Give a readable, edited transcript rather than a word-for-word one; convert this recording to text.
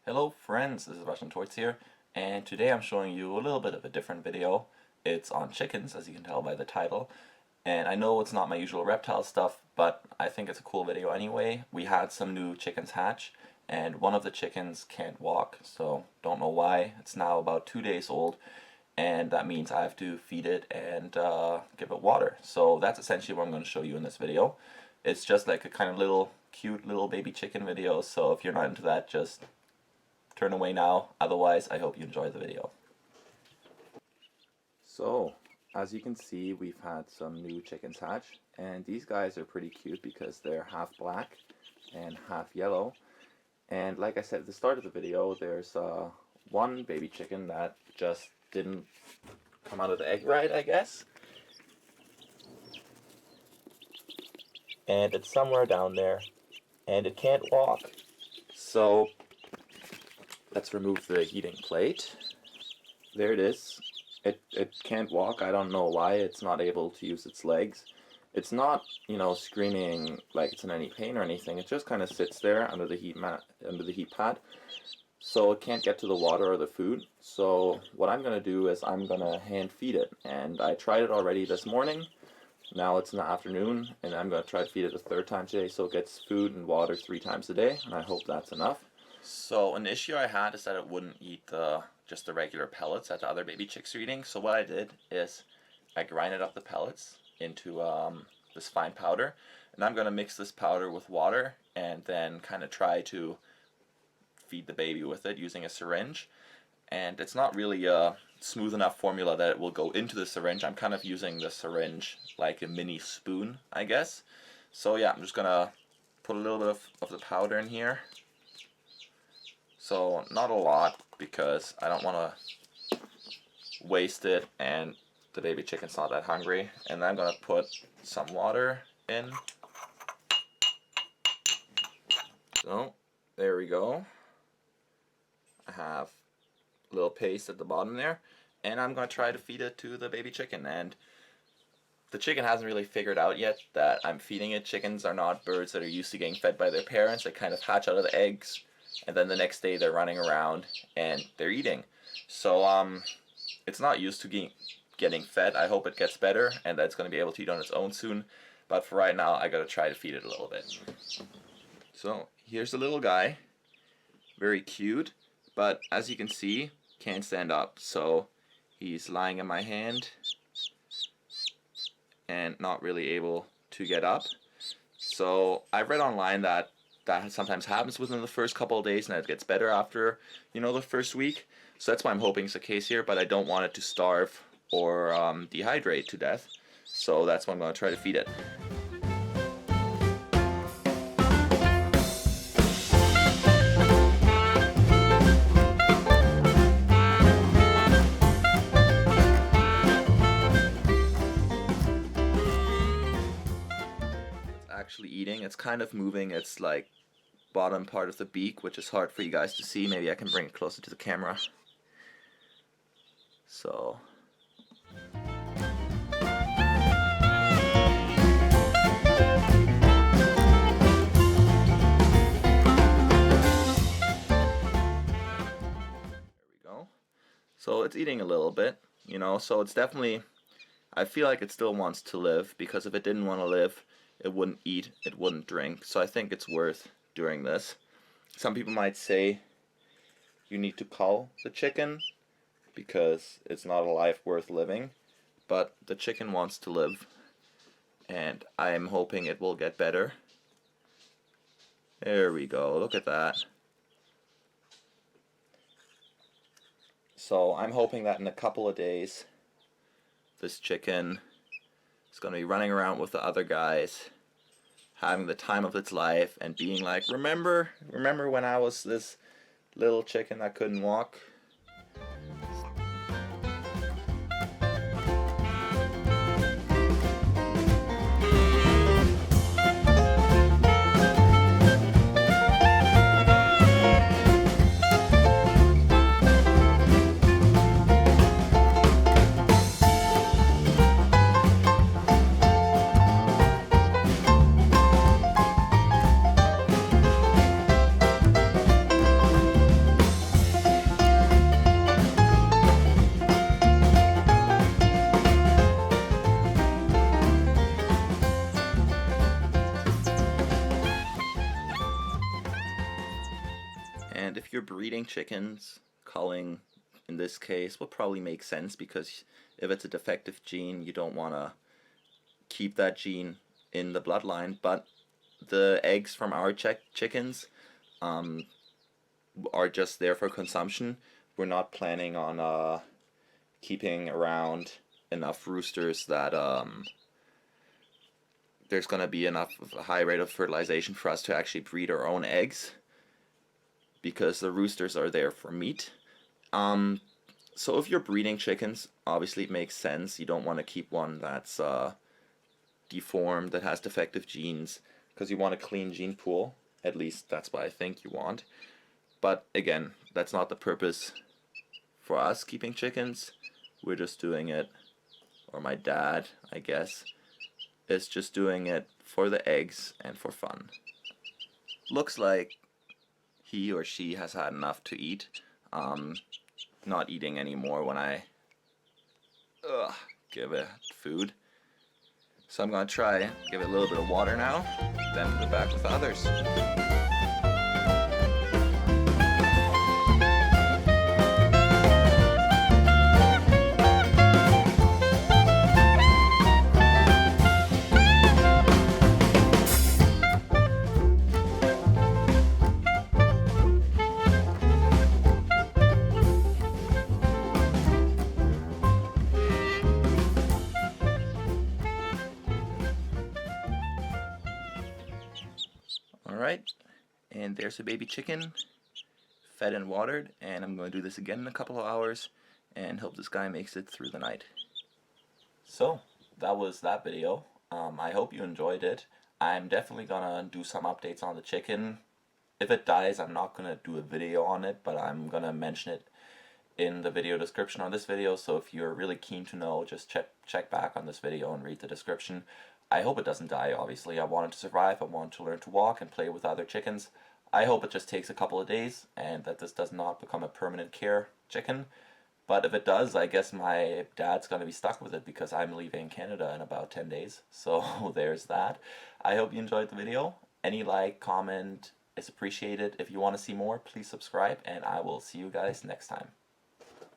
Hello friends, this is Russian Toys here, and today I'm showing you a little bit of a different video. It's on chickens, as you can tell by the title, and I know it's not my usual reptile stuff, but I think it's a cool video anyway. We had some new chickens hatch, and one of the chickens can't walk, so don't know why. It's now about 2 days old, and that means I have to feed it and give it water. So that's essentially what I'm going to show you in this video. It's just like a kind of little cute little baby chicken video, so if you're not into that, just turn away now. Otherwise, I hope you enjoy the video. So, as you can see, we've had some new chickens hatch, and these guys are pretty cute because they're half black and half yellow. And like I said at the start of the video, there's one baby chicken that just didn't come out of the egg right, I guess. And it's somewhere down there, and it can't walk. So let's remove the heating plate. There it is. It can't walk. I don't know why it's not able to use its legs. It's not, screaming like it's in any pain or anything. It just kind of sits there under the heat pad. So it can't get to the water or the food. So what I'm going to do is I'm going to hand feed it. And I tried it already this morning. Now it's in the afternoon, and I'm going to try to feed it a third time today so it gets food and water 3 times a day, and I hope that's enough. So an issue I had is that it wouldn't eat just the regular pellets that the other baby chicks are eating. So what I did is I grinded up the pellets into this fine powder, and I'm going to mix this powder with water and then kind of try to feed the baby with it using a syringe. And it's not really a smooth enough formula that it will go into the syringe. I'm kind of using the syringe like a mini spoon, I guess. So yeah, I'm just going to put a little bit of the powder in here. So not a lot, because I don't want to waste it and the baby chicken's not that hungry. And then I'm going to put some water in. So there we go. I have a little paste at the bottom there, and I'm going to try to feed it to the baby chicken. And the chicken hasn't really figured out yet that I'm feeding it. Chickens are not birds that are used to getting fed by their parents. They kind of hatch out of the eggs, and then the next day they're running around and they're eating. So it's not used to getting fed. I hope it gets better and that it's going to be able to eat on its own soon. But for right now, I got to try to feed it a little bit. So here's the little guy. Very cute, but as you can see, can't stand up. So he's lying in my hand and not really able to get up. So I read online that sometimes happens within the first couple of days and it gets better after, the first week. So that's why I'm hoping it's the case here, but I don't want it to starve or dehydrate to death. So that's why I'm going to try to feed it. Actually eating. It's kind of moving its like bottom part of the beak, which is hard for you guys to see. Maybe I can bring it closer to the camera. So there we go. So it's eating a little bit, so it's definitely, I feel like it still wants to live, because if it didn't want to live, it wouldn't eat, it wouldn't drink. So I think it's worth doing this. Some people might say you need to cull the chicken because it's not a life worth living, but the chicken wants to live, and I'm hoping it will get better. There we go, look at that. So I'm hoping that in a couple of days this chicken is going to be running around with the other guys, having the time of its life and being like, remember when I was this little chicken that couldn't walk? And if you're breeding chickens, culling in this case will probably make sense, because if it's a defective gene, you don't want to keep that gene in the bloodline. But the eggs from our chickens are just there for consumption. We're not planning on keeping around enough roosters that there's going to be enough of a high rate of fertilization for us to actually breed our own eggs, because the roosters are there for meat. So if you're breeding chickens, obviously it makes sense. You don't want to keep one that's deformed, that has defective genes, because you want a clean gene pool. At least that's what I think you want. But again, that's not the purpose for us keeping chickens. We're just doing it, or my dad, I guess, is just doing it for the eggs and for fun. Looks like he or she has had enough to eat. Not eating anymore when I give it food. So I'm going to try, give it a little bit of water now, then we'll be back with the others. Alright, and there's a baby chicken, fed and watered, and I'm going to do this again in a couple of hours and hope this guy makes it through the night. So, that was that video. I hope you enjoyed it. I'm definitely gonna do some updates on the chicken. If it dies, I'm not gonna do a video on it, but I'm gonna mention it in the video description on this video, so if you're really keen to know, just check back on this video and read the description. I hope it doesn't die, obviously. I want it to survive, I want it to learn to walk and play with other chickens. I hope it just takes a couple of days and that this does not become a permanent care chicken. But if it does, I guess my dad's going to be stuck with it, because I'm leaving Canada in about 10 days. So there's that. I hope you enjoyed the video. Any like, comment is appreciated. If you want to see more, please subscribe, and I will see you guys next time.